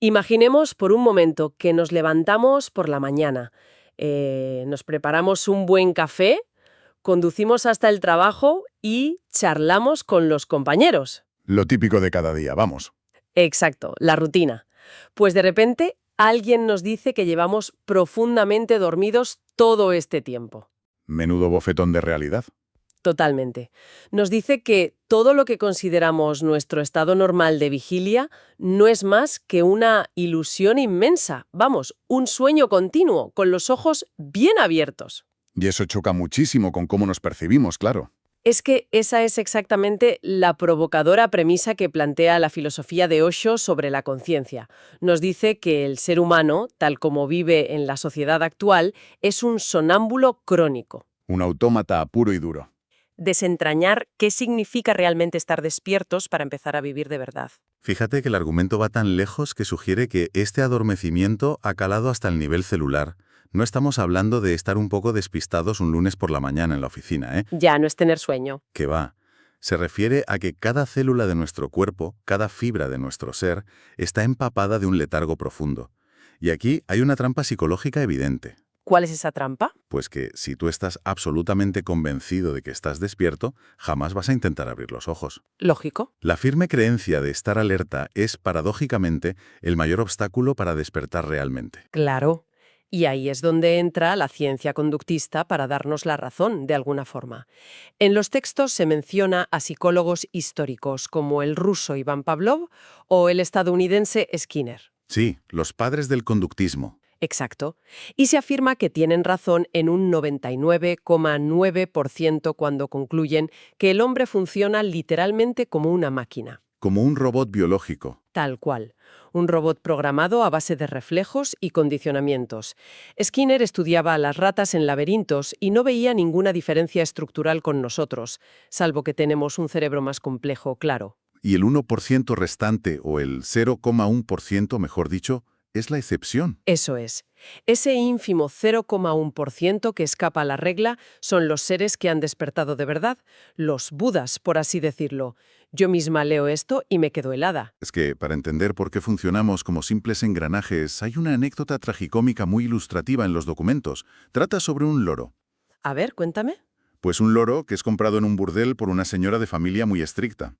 Imaginemos por un momento que nos levantamos por la mañana, nos preparamos un buen café, conducimos hasta el trabajo y charlamos con los compañeros. Lo típico de cada día, vamos. Exacto, la rutina. Pues de repente alguien nos dice que llevamos profundamente dormidos todo este tiempo. Menudo bofetón de realidad. Totalmente. Nos dice que todo lo que consideramos nuestro estado normal de vigilia no es más que una ilusión inmensa, vamos, un sueño continuo, con los ojos bien abiertos. Y eso choca muchísimo con cómo nos percibimos, claro. Es que esa es exactamente la provocadora premisa que plantea la filosofía de Osho sobre la conciencia. Nos dice que el ser humano, tal como vive en la sociedad actual, es un sonámbulo crónico. Un autómata puro y duro. Desentrañar qué significa realmente estar despiertos para empezar a vivir de verdad. Fíjate que el argumento va tan lejos que sugiere que este adormecimiento ha calado hasta el nivel celular. No estamos hablando de estar un poco despistados un lunes por la mañana en la oficina, ¿eh? Ya no es tener sueño. Que va. Se refiere a que cada célula de nuestro cuerpo, cada fibra de nuestro ser, está empapada de un letargo profundo. Y aquí hay una trampa psicológica evidente. ¿Cuál es esa trampa? Pues que si tú estás absolutamente convencido de que estás despierto, jamás vas a intentar abrir los ojos. Lógico. La firme creencia de estar alerta es, paradójicamente, el mayor obstáculo para despertar realmente. Claro. Y ahí es donde entra la ciencia conductista para darnos la razón, de alguna forma. En los textos se menciona a psicólogos históricos como el ruso Iván Pavlov o el estadounidense Skinner. Sí, los padres del conductismo. Exacto. Y se afirma que tienen razón en un 99,9% cuando concluyen que el hombre funciona literalmente como una máquina. Como un robot biológico. Tal cual. Un robot programado a base de reflejos y condicionamientos. Skinner estudiaba a las ratas en laberintos y no veía ninguna diferencia estructural con nosotros, salvo que tenemos un cerebro más complejo, claro. Y el 1% restante, o el 0,1%, mejor dicho, es la excepción. Eso es. Ese ínfimo 0,1% que escapa a la regla son los seres que han despertado de verdad, los budas, por así decirlo. Yo misma leo esto y me quedo helada. Es que, para entender por qué funcionamos como simples engranajes, hay una anécdota tragicómica muy ilustrativa en los documentos. Trata sobre un loro. A ver, cuéntame. Pues un loro que es comprado en un burdel por una señora de familia muy estricta.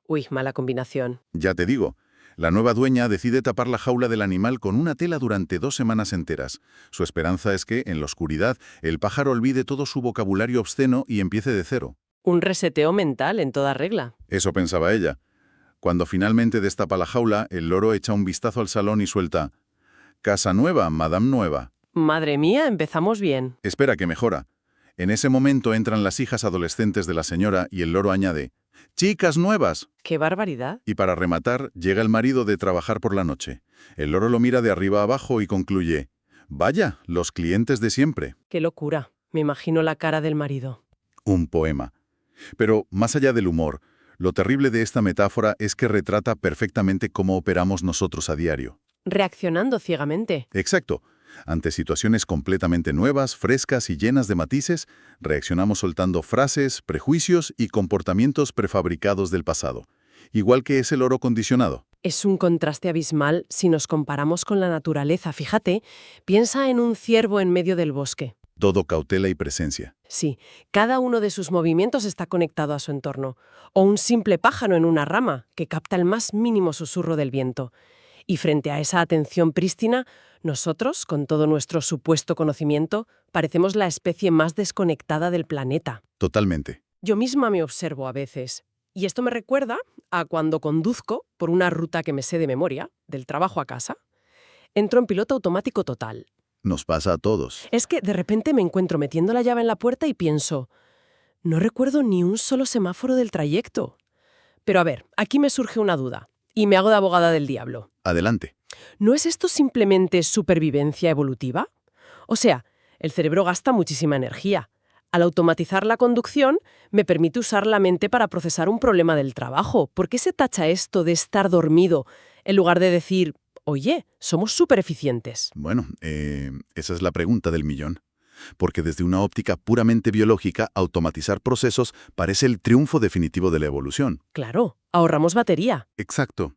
Uy, mala combinación. Ya te digo, la nueva dueña decide tapar la jaula del animal con una tela durante 2 semanas enteras. Su esperanza es que, en la oscuridad, el pájaro olvide todo su vocabulario obsceno y empiece de cero. Un reseteo mental en toda regla. Eso pensaba ella. Cuando finalmente destapa la jaula, el loro echa un vistazo al salón y suelta: «Casa nueva, madame nueva». Madre mía, empezamos bien. Espera, que mejora. En ese momento entran las hijas adolescentes de la señora y el loro añade: «¡Chicas nuevas!». ¡Qué barbaridad! Y para rematar, llega el marido de trabajar por la noche. El loro lo mira de arriba a abajo y concluye: «Vaya, los clientes de siempre». ¡Qué locura! Me imagino la cara del marido. Un poema. Pero, más allá del humor, lo terrible de esta metáfora es que retrata perfectamente cómo operamos nosotros a diario. Reaccionando ciegamente. Exacto. Ante situaciones completamente nuevas, frescas y llenas de matices, reaccionamos soltando frases, prejuicios y comportamientos prefabricados del pasado. Igual que ese loro condicionado. Es un contraste abismal si nos comparamos con la naturaleza. Fíjate, piensa en un ciervo en medio del bosque. Todo cautela y presencia. Sí, cada uno de sus movimientos está conectado a su entorno. O un simple pájaro en una rama, que capta el más mínimo susurro del viento. Y frente a esa atención prístina, nosotros, con todo nuestro supuesto conocimiento, parecemos la especie más desconectada del planeta. Totalmente. Yo misma me observo a veces. Y esto me recuerda a cuando conduzco por una ruta que me sé de memoria, del trabajo a casa. Entro en piloto automático total. Nos pasa a todos. Es que de repente me encuentro metiendo la llave en la puerta y pienso, no recuerdo ni un solo semáforo del trayecto. Pero a ver, aquí me surge una duda, y me hago de abogada del diablo. Adelante. ¿No es esto simplemente supervivencia evolutiva? O sea, el cerebro gasta muchísima energía. Al automatizar la conducción, me permite usar la mente para procesar un problema del trabajo. ¿Por qué se tacha esto de estar dormido en lugar de decir, oye, somos súper eficientes? Bueno, esa es la pregunta del millón. Porque desde una óptica puramente biológica, automatizar procesos parece el triunfo definitivo de la evolución. Claro, ahorramos batería. Exacto.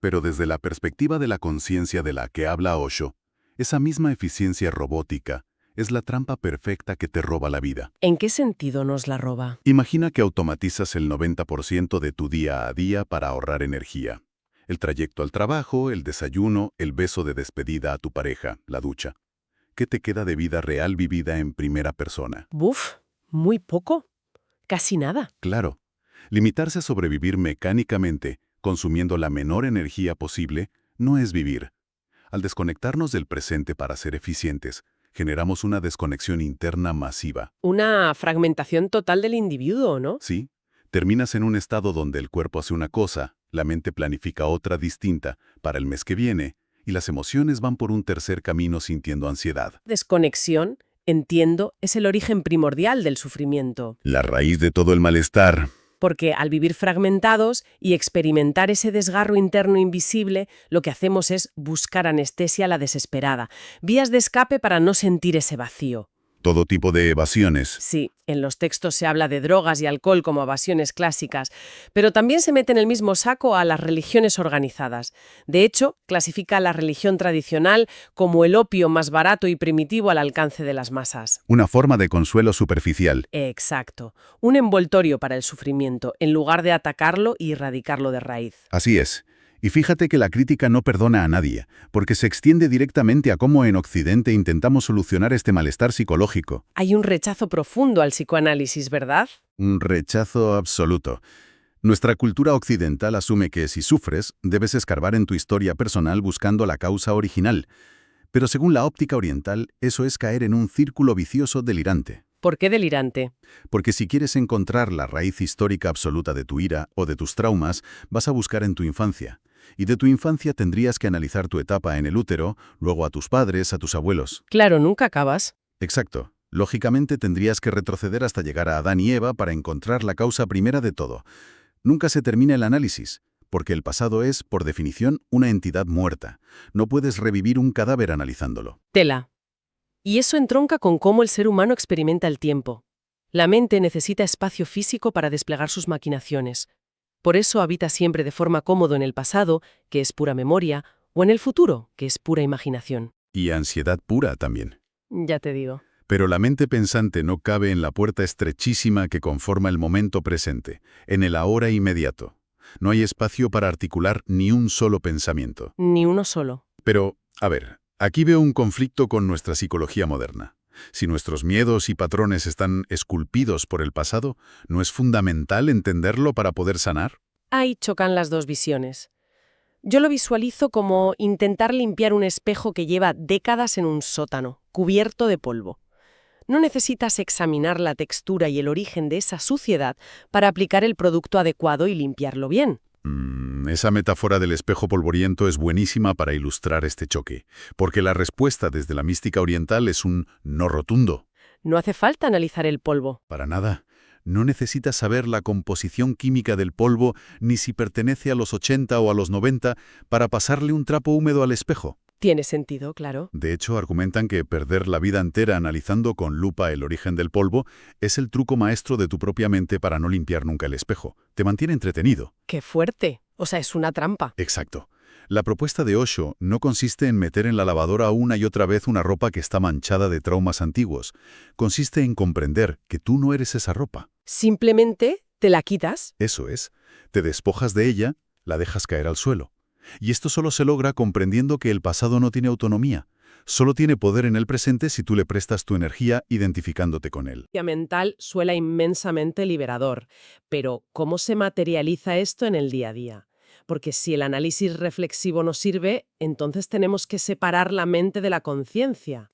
Pero desde la perspectiva de la conciencia de la que habla Osho, esa misma eficiencia robótica es la trampa perfecta que te roba la vida. ¿En qué sentido nos la roba? Imagina que automatizas el 90% de tu día a día para ahorrar energía. El trayecto al trabajo, el desayuno, el beso de despedida a tu pareja, la ducha. ¿Qué te queda de vida real vivida en primera persona? Buf, muy poco. Casi nada. Claro, limitarse a sobrevivir mecánicamente, consumiendo la menor energía posible, no es vivir. Al desconectarnos del presente para ser eficientes, generamos una desconexión interna masiva. Una fragmentación total del individuo, ¿no? ¿Sí? Terminas en un estado donde el cuerpo hace una cosa, la mente planifica otra distinta para el mes que viene, y las emociones van por un tercer camino sintiendo ansiedad. Desconexión, entiendo, es el origen primordial del sufrimiento. La raíz de todo el malestar. Porque al vivir fragmentados y experimentar ese desgarro interno invisible, lo que hacemos es buscar anestesia a la desesperada, vías de escape para no sentir ese vacío. Todo tipo de evasiones. Sí, en los textos se habla de drogas y alcohol como evasiones clásicas, pero también se mete en el mismo saco a las religiones organizadas. De hecho, clasifica a la religión tradicional como el opio más barato y primitivo al alcance de las masas. Una forma de consuelo superficial. Exacto, un envoltorio para el sufrimiento, en lugar de atacarlo y erradicarlo de raíz. Así es. Y fíjate que la crítica no perdona a nadie, porque se extiende directamente a cómo en Occidente intentamos solucionar este malestar psicológico. Hay un rechazo profundo al psicoanálisis, ¿verdad? Un rechazo absoluto. Nuestra cultura occidental asume que si sufres, debes escarbar en tu historia personal buscando la causa original. Pero según la óptica oriental, eso es caer en un círculo vicioso delirante. ¿Por qué delirante? Porque si quieres encontrar la raíz histórica absoluta de tu ira o de tus traumas, vas a buscar en tu infancia. Y de tu infancia tendrías que analizar tu etapa en el útero, luego a tus padres, a tus abuelos. Claro, nunca acabas. Exacto. Lógicamente tendrías que retroceder hasta llegar a Adán y Eva para encontrar la causa primera de todo. Nunca se termina el análisis, porque el pasado es, por definición, una entidad muerta. No puedes revivir un cadáver analizándolo. Tela. Y eso entronca con cómo el ser humano experimenta el tiempo. La mente necesita espacio físico para desplegar sus maquinaciones. Por eso habita siempre de forma cómoda en el pasado, que es pura memoria, o en el futuro, que es pura imaginación. Y ansiedad pura también. Ya te digo. Pero la mente pensante no cabe en la puerta estrechísima que conforma el momento presente, en el ahora inmediato. No hay espacio para articular ni un solo pensamiento. Ni uno solo. Pero, a ver, aquí veo un conflicto con nuestra psicología moderna. Si nuestros miedos y patrones están esculpidos por el pasado, ¿no es fundamental entenderlo para poder sanar? Ahí chocan las dos visiones. Yo lo visualizo como intentar limpiar un espejo que lleva décadas en un sótano, cubierto de polvo. No necesitas examinar la textura y el origen de esa suciedad para aplicar el producto adecuado y limpiarlo bien. Esa metáfora del espejo polvoriento es buenísima para ilustrar este choque, porque la respuesta desde la mística oriental es un no rotundo. No hace falta analizar el polvo. Para nada. No necesitas saber la composición química del polvo ni si pertenece a los 80 o a los 90 para pasarle un trapo húmedo al espejo. Tiene sentido, claro. De hecho, argumentan que perder la vida entera analizando con lupa el origen del polvo es el truco maestro de tu propia mente para no limpiar nunca el espejo. Te mantiene entretenido. ¡Qué fuerte! O sea, es una trampa. Exacto. La propuesta de Osho no consiste en meter en la lavadora una y otra vez una ropa que está manchada de traumas antiguos. Consiste en comprender que tú no eres esa ropa. Simplemente te la quitas. Eso es. Te despojas de ella, la dejas caer al suelo. Y esto solo se logra comprendiendo que el pasado no tiene autonomía. Solo tiene poder en el presente si tú le prestas tu energía identificándote con él. La mental suena inmensamente liberador, pero ¿cómo se materializa esto en el día a día? Porque si el análisis reflexivo no sirve, entonces tenemos que separar la mente de la conciencia.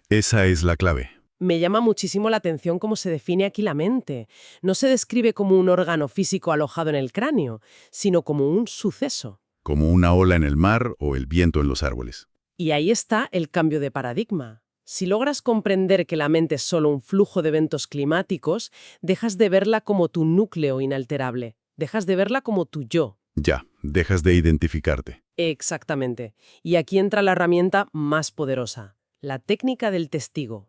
Esa es la clave. Me llama muchísimo la atención cómo se define aquí la mente. No se describe como un órgano físico alojado en el cráneo, sino como un suceso. Como una ola en el mar o el viento en los árboles. Y ahí está el cambio de paradigma. Si logras comprender que la mente es solo un flujo de eventos climáticos, dejas de verla como tu núcleo inalterable. Dejas de verla como tu yo. Ya, dejas de identificarte. Exactamente. Y aquí entra la herramienta más poderosa, la técnica del testigo,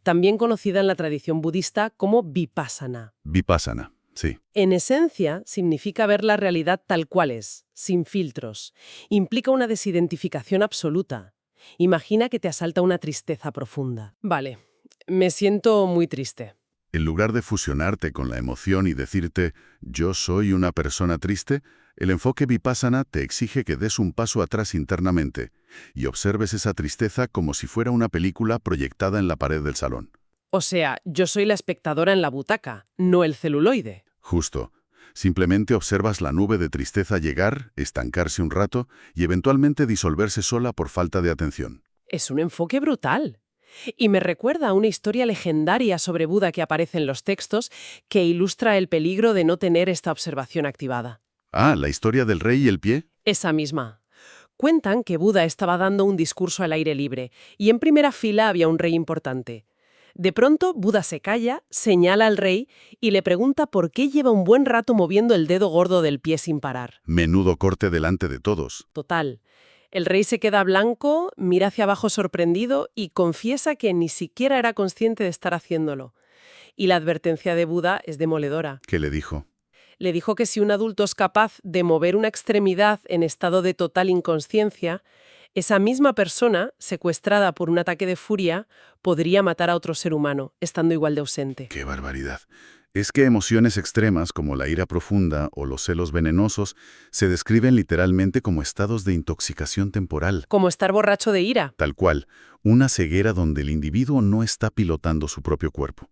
también conocida en la tradición budista como vipassana. Vipassana. Sí. En esencia, significa ver la realidad tal cual es, sin filtros. Implica una desidentificación absoluta. Imagina que te asalta una tristeza profunda. Vale, me siento muy triste. En lugar de fusionarte con la emoción y decirte «yo soy una persona triste», el enfoque vipassana te exige que des un paso atrás internamente y observes esa tristeza como si fuera una película proyectada en la pared del salón. O sea, yo soy la espectadora en la butaca, no el celuloide. Justo. Simplemente observas la nube de tristeza llegar, estancarse un rato y eventualmente disolverse sola por falta de atención. Es un enfoque brutal. Y me recuerda a una historia legendaria sobre Buda que aparece en los textos que ilustra el peligro de no tener esta observación activada. Ah, ¿la historia del rey y el pie? Esa misma. Cuentan que Buda estaba dando un discurso al aire libre y en primera fila había un rey importante. De pronto, Buda se calla, señala al rey y le pregunta por qué lleva un buen rato moviendo el dedo gordo del pie sin parar. Menudo corte delante de todos. Total. El rey se queda blanco, mira hacia abajo sorprendido y confiesa que ni siquiera era consciente de estar haciéndolo. Y la advertencia de Buda es demoledora. ¿Qué le dijo? Le dijo que si un adulto es capaz de mover una extremidad en estado de total inconsciencia, esa misma persona, secuestrada por un ataque de furia, podría matar a otro ser humano, estando igual de ausente. ¡Qué barbaridad! Es que emociones extremas como la ira profunda o los celos venenosos se describen literalmente como estados de intoxicación temporal. Como estar borracho de ira. Tal cual, una ceguera donde el individuo no está pilotando su propio cuerpo.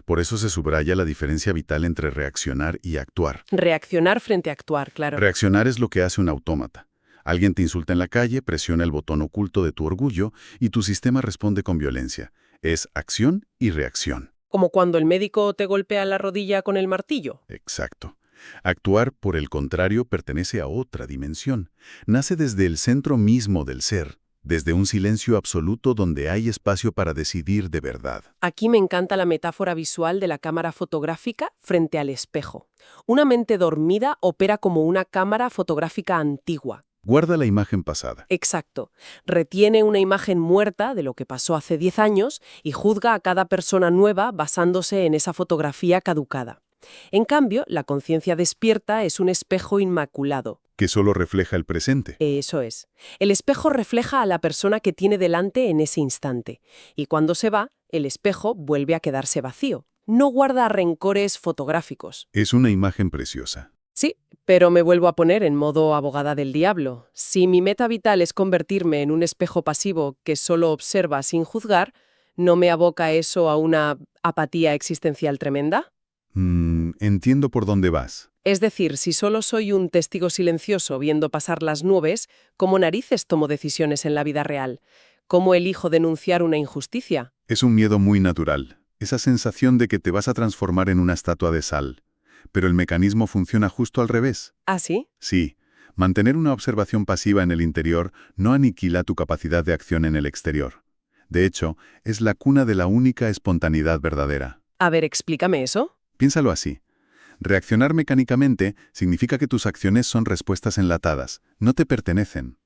Por eso se subraya la diferencia vital entre reaccionar y actuar. Reaccionar frente a actuar, claro. Reaccionar es lo que hace un autómata. Alguien te insulta en la calle, presiona el botón oculto de tu orgullo y tu sistema responde con violencia. Es acción y reacción. Como cuando el médico te golpea la rodilla con el martillo. Exacto. Actuar, por el contrario, pertenece a otra dimensión. Nace desde el centro mismo del ser, desde un silencio absoluto donde hay espacio para decidir de verdad. Aquí me encanta la metáfora visual de la cámara fotográfica frente al espejo. Una mente dormida opera como una cámara fotográfica antigua. Guarda la imagen pasada. Exacto. Retiene una imagen muerta de lo que pasó hace 10 años y juzga a cada persona nueva basándose en esa fotografía caducada. En cambio, la conciencia despierta es un espejo inmaculado. Que solo refleja el presente. Eso es. El espejo refleja a la persona que tiene delante en ese instante. Y cuando se va, el espejo vuelve a quedarse vacío. No guarda rencores fotográficos. Es una imagen preciosa. Sí, pero me vuelvo a poner en modo abogada del diablo. Si mi meta vital es convertirme en un espejo pasivo que solo observa sin juzgar, ¿no me aboca eso a una apatía existencial tremenda? Entiendo por dónde vas. Es decir, si solo soy un testigo silencioso viendo pasar las nubes, ¿cómo narices tomo decisiones en la vida real? ¿Cómo elijo denunciar una injusticia? Es un miedo muy natural. Esa sensación de que te vas a transformar en una estatua de sal. Pero el mecanismo funciona justo al revés. ¿Ah, sí? Sí. Mantener una observación pasiva en el interior no aniquila tu capacidad de acción en el exterior. De hecho, es la cuna de la única espontaneidad verdadera. A ver, explícame eso. Piénsalo así. Reaccionar mecánicamente significa que tus acciones son respuestas enlatadas, no te pertenecen.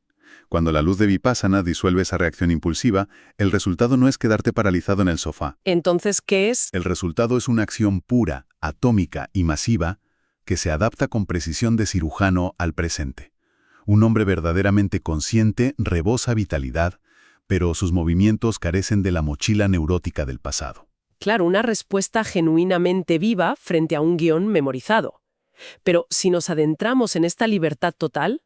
Cuando la luz de Vipassana disuelve esa reacción impulsiva, el resultado no es quedarte paralizado en el sofá. Entonces, ¿qué es? El resultado es una acción pura, atómica y masiva que se adapta con precisión de cirujano al presente. Un hombre verdaderamente consciente rebosa vitalidad, pero sus movimientos carecen de la mochila neurótica del pasado. Claro, una respuesta genuinamente viva frente a un guión memorizado. Pero si nos adentramos en esta libertad total,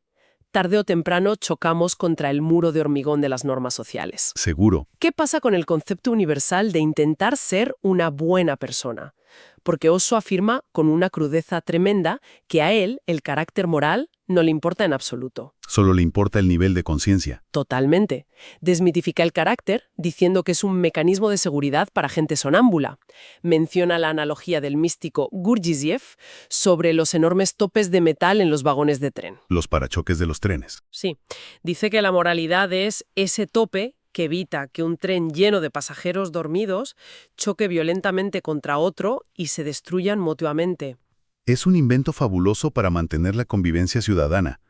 tarde o temprano chocamos contra el muro de hormigón de las normas sociales. Seguro. ¿Qué pasa con el concepto universal de intentar ser una buena persona? Porque Osho afirma con una crudeza tremenda que a él el carácter moral no le importa en absoluto. Solo le importa el nivel de conciencia. Totalmente. Desmitifica el carácter diciendo que es un mecanismo de seguridad para gente sonámbula. Menciona la analogía del místico Gurdjieff sobre los enormes topes de metal en los vagones de tren. Los parachoques de los trenes. Sí. Dice que la moralidad es ese tope que evita que un tren lleno de pasajeros dormidos choque violentamente contra otro y se destruyan mutuamente. Es un invento fabuloso para mantener la convivencia ciudadana,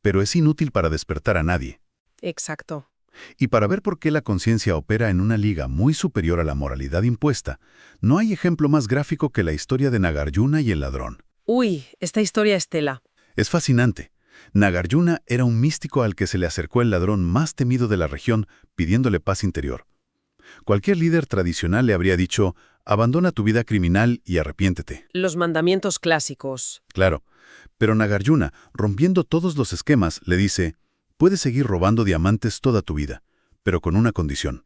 pero es inútil para despertar a nadie. Exacto. Y para ver por qué la conciencia opera en una liga muy superior a la moralidad impuesta, no hay ejemplo más gráfico que la historia de Nagarjuna y el ladrón. Uy, esta historia es tela. Es fascinante. Nagarjuna era un místico al que se le acercó el ladrón más temido de la región pidiéndole paz interior. Cualquier líder tradicional le habría dicho, abandona tu vida criminal y arrepiéntete. Los mandamientos clásicos. Claro, pero Nagarjuna, rompiendo todos los esquemas, le dice, puedes seguir robando diamantes toda tu vida, pero con una condición.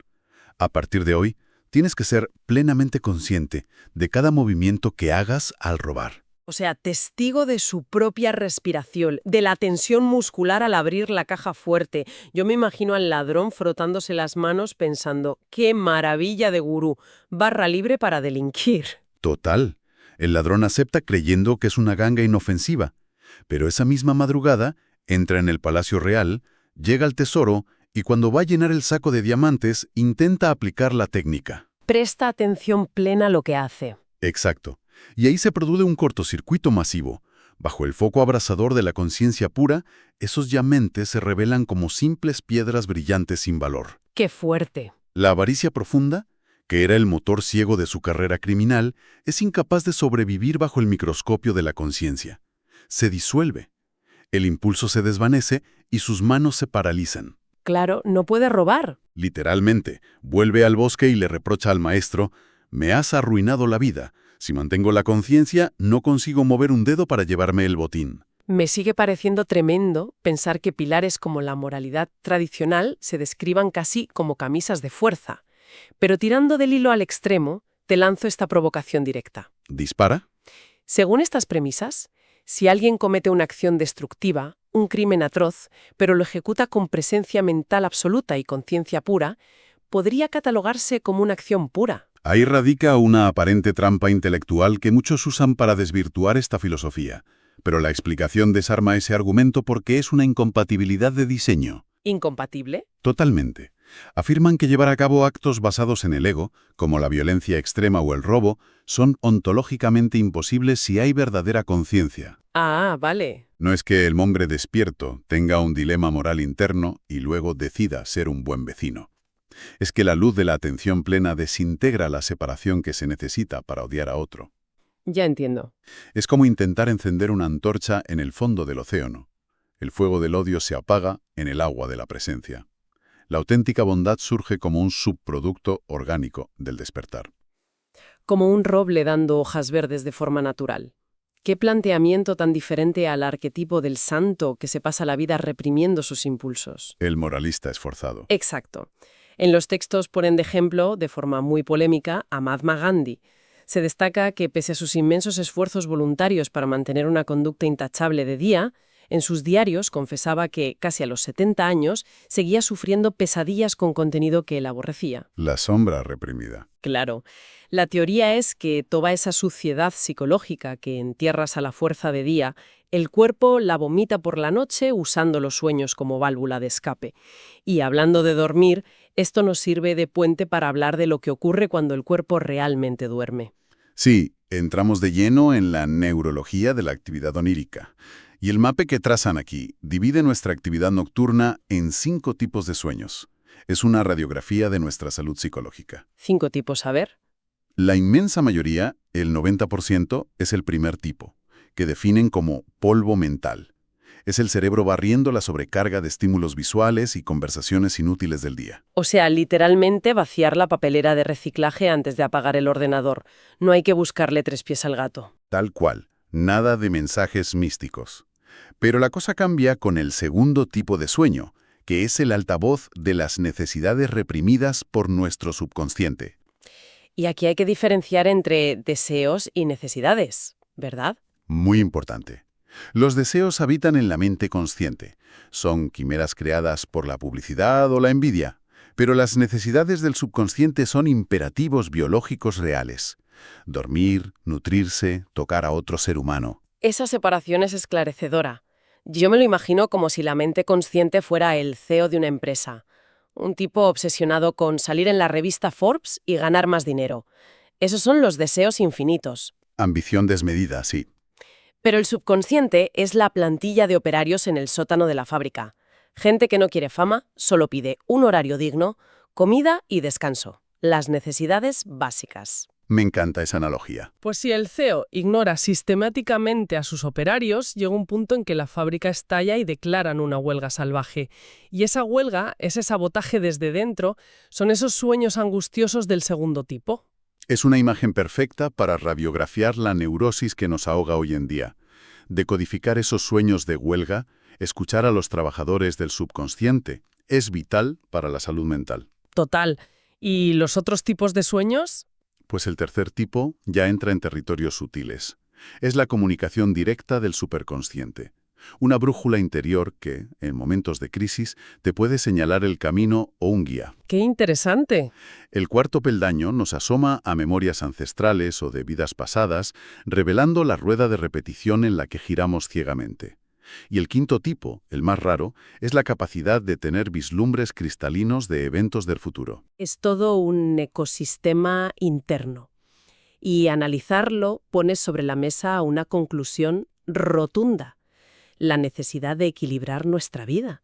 A partir de hoy, tienes que ser plenamente consciente de cada movimiento que hagas al robar. O sea, testigo de su propia respiración, de la tensión muscular al abrir la caja fuerte. Yo me imagino al ladrón frotándose las manos pensando, ¡qué maravilla de gurú! Barra libre para delinquir. Total. El ladrón acepta creyendo que es una ganga inofensiva. Pero esa misma madrugada, entra en el Palacio Real, llega al tesoro y cuando va a llenar el saco de diamantes, intenta aplicar la técnica. Presta atención plena a lo que hace. Exacto. Y ahí se produce un cortocircuito masivo. Bajo el foco abrasador de la conciencia pura, esos diamantes se revelan como simples piedras brillantes sin valor. ¡Qué fuerte! La avaricia profunda, que era el motor ciego de su carrera criminal, es incapaz de sobrevivir bajo el microscopio de la conciencia. Se disuelve. El impulso se desvanece y sus manos se paralizan. Claro, no puede robar. Literalmente, vuelve al bosque y le reprocha al maestro, «Me has arruinado la vida. Si mantengo la conciencia, no consigo mover un dedo para llevarme el botín». Me sigue pareciendo tremendo pensar que pilares como la moralidad tradicional se describan casi como camisas de fuerza. Pero tirando del hilo al extremo, te lanzo esta provocación directa. ¿Dispara? Según estas premisas, si alguien comete una acción destructiva, un crimen atroz, pero lo ejecuta con presencia mental absoluta y conciencia pura, podría catalogarse como una acción pura. Ahí radica una aparente trampa intelectual que muchos usan para desvirtuar esta filosofía. Pero la explicación desarma ese argumento porque es una incompatibilidad de diseño. ¿Incompatible? Totalmente. Afirman que llevar a cabo actos basados en el ego, como la violencia extrema o el robo, son ontológicamente imposibles si hay verdadera conciencia. Ah, vale. No es que el hombre despierto tenga un dilema moral interno y luego decida ser un buen vecino. Es que la luz de la atención plena desintegra la separación que se necesita para odiar a otro. Ya entiendo. Es como intentar encender una antorcha en el fondo del océano. El fuego del odio se apaga en el agua de la presencia. La auténtica bondad surge como un subproducto orgánico del despertar. Como un roble dando hojas verdes de forma natural. Qué planteamiento tan diferente al arquetipo del santo que se pasa la vida reprimiendo sus impulsos. El moralista esforzado. Exacto. En los textos ponen de ejemplo, de forma muy polémica, a Mahatma Gandhi. Se destaca que, pese a sus inmensos esfuerzos voluntarios para mantener una conducta intachable de día, en sus diarios confesaba que, casi a los 70 años, seguía sufriendo pesadillas con contenido que él aborrecía. La sombra reprimida. Claro. La teoría es que toda esa suciedad psicológica que entierras a la fuerza de día, el cuerpo la vomita por la noche usando los sueños como válvula de escape. Y hablando de dormir, esto nos sirve de puente para hablar de lo que ocurre cuando el cuerpo realmente duerme. Sí, entramos de lleno en la neurología de la actividad onírica. Y el mape que trazan aquí divide nuestra actividad nocturna en 5 tipos de sueños. Es una radiografía de nuestra salud psicológica. 5 tipos, a ver. La inmensa mayoría, el 90%, es el primer tipo, que definen como polvo mental. Es el cerebro barriendo la sobrecarga de estímulos visuales y conversaciones inútiles del día. O sea, literalmente vaciar la papelera de reciclaje antes de apagar el ordenador. No hay que buscarle 3 pies al gato. Tal cual, nada de mensajes místicos. Pero la cosa cambia con el segundo tipo de sueño, que es el altavoz de las necesidades reprimidas por nuestro subconsciente. Y aquí hay que diferenciar entre deseos y necesidades, ¿verdad? Muy importante. Los deseos habitan en la mente consciente. Son quimeras creadas por la publicidad o la envidia. Pero las necesidades del subconsciente son imperativos biológicos reales. Dormir, nutrirse, tocar a otro ser humano. Esa separación es esclarecedora. Yo me lo imagino como si la mente consciente fuera el CEO de una empresa. Un tipo obsesionado con salir en la revista Forbes y ganar más dinero. Esos son los deseos infinitos. Ambición desmedida, sí. Pero el subconsciente es la plantilla de operarios en el sótano de la fábrica. Gente que no quiere fama, solo pide un horario digno, comida y descanso. Las necesidades básicas. Me encanta esa analogía. Pues si el CEO ignora sistemáticamente a sus operarios, llega un punto en que la fábrica estalla y declaran una huelga salvaje. Y esa huelga, ese sabotaje desde dentro, son esos sueños angustiosos del segundo tipo. Es una imagen perfecta para radiografiar la neurosis que nos ahoga hoy en día. Decodificar esos sueños de huelga, escuchar a los trabajadores del subconsciente, es vital para la salud mental. Total. ¿Y los otros tipos de sueños? Pues el tercer tipo ya entra en territorios sutiles. Es la comunicación directa del superconsciente. Una brújula interior que, en momentos de crisis, te puede señalar el camino o un guía. ¡Qué interesante! El cuarto peldaño nos asoma a memorias ancestrales o de vidas pasadas, revelando la rueda de repetición en la que giramos ciegamente. Y el quinto tipo, el más raro, es la capacidad de tener vislumbres cristalinos de eventos del futuro. Es todo un ecosistema interno. Y analizarlo pone sobre la mesa una conclusión rotunda: la necesidad de equilibrar nuestra vida.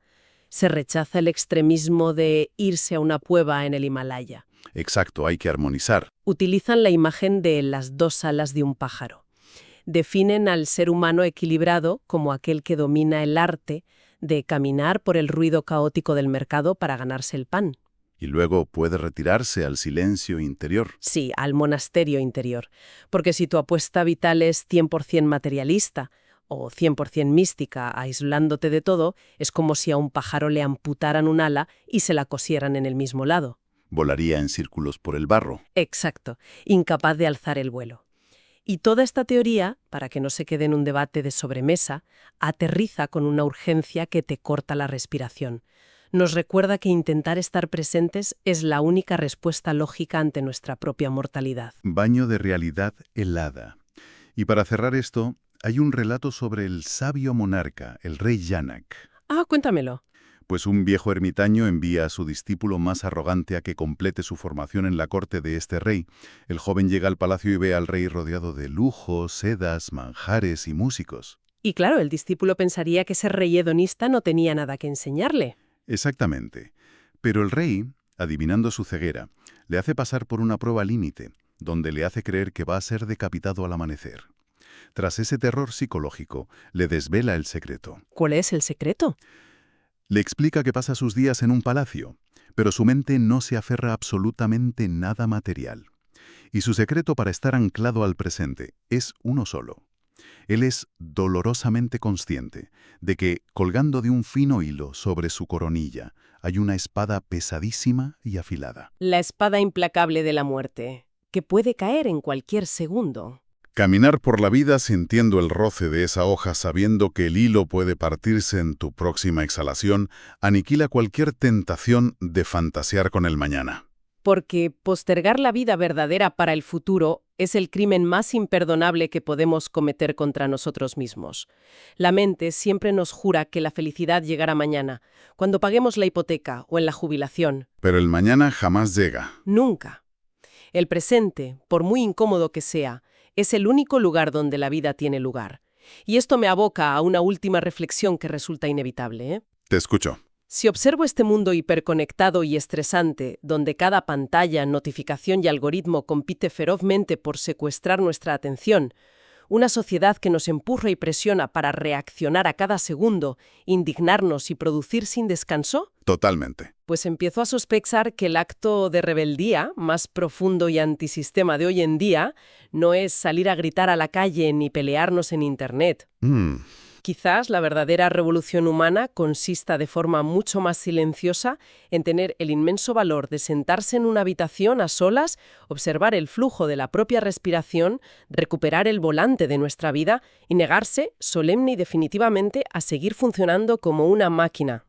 Se rechaza el extremismo de irse a una cueva en el Himalaya. Exacto, hay que armonizar. Utilizan la imagen de las dos alas de un pájaro. Definen al ser humano equilibrado como aquel que domina el arte de caminar por el ruido caótico del mercado para ganarse el pan. Y luego puede retirarse al silencio interior. Sí, al monasterio interior. Porque si tu apuesta vital es 100% materialista o 100% mística, aislándote de todo, es como si a un pájaro le amputaran un ala y se la cosieran en el mismo lado. Volaría en círculos por el barro. Exacto, incapaz de alzar el vuelo. Y toda esta teoría, para que no se quede en un debate de sobremesa, aterriza con una urgencia que te corta la respiración. Nos recuerda que intentar estar presentes es la única respuesta lógica ante nuestra propia mortalidad. Baño de realidad helada. Y para cerrar esto, hay un relato sobre el sabio monarca, el rey Yanak. Ah, cuéntamelo. Pues un viejo ermitaño envía a su discípulo más arrogante a que complete su formación en la corte de este rey. El joven llega al palacio y ve al rey rodeado de lujos, sedas, manjares y músicos. Y claro, el discípulo pensaría que ese rey hedonista no tenía nada que enseñarle. Exactamente. Pero el rey, adivinando su ceguera, le hace pasar por una prueba límite, donde le hace creer que va a ser decapitado al amanecer. Tras ese terror psicológico, le desvela el secreto. ¿Cuál es el secreto? Le explica que pasa sus días en un palacio, pero su mente no se aferra a absolutamente nada material. Y su secreto para estar anclado al presente es uno solo. Él es dolorosamente consciente de que, colgando de un fino hilo sobre su coronilla, hay una espada pesadísima y afilada. La espada implacable de la muerte, que puede caer en cualquier segundo. Caminar por la vida sintiendo el roce de esa hoja, sabiendo que el hilo puede partirse en tu próxima exhalación, aniquila cualquier tentación de fantasear con el mañana. Porque postergar la vida verdadera para el futuro es el crimen más imperdonable que podemos cometer contra nosotros mismos. La mente siempre nos jura que la felicidad llegará mañana, cuando paguemos la hipoteca o en la jubilación. Pero el mañana jamás llega. Nunca. El presente, por muy incómodo que sea, es el único lugar donde la vida tiene lugar. Y esto me aboca a una última reflexión que resulta inevitable, ¿eh? Te escucho. Si observo este mundo hiperconectado y estresante, donde cada pantalla, notificación y algoritmo compite ferozmente por secuestrar nuestra atención, una sociedad que nos empuja y presiona para reaccionar a cada segundo, indignarnos y producir sin descanso, Totalmente. pues empiezo a sospechar que el acto de rebeldía más profundo y antisistema de hoy en día no es salir a gritar a la calle ni pelearnos en Internet. Quizás la verdadera revolución humana consista de forma mucho más silenciosa en tener el inmenso valor de sentarse en una habitación a solas, observar el flujo de la propia respiración, recuperar el volante de nuestra vida y negarse, solemne y definitivamente, a seguir funcionando como una máquina.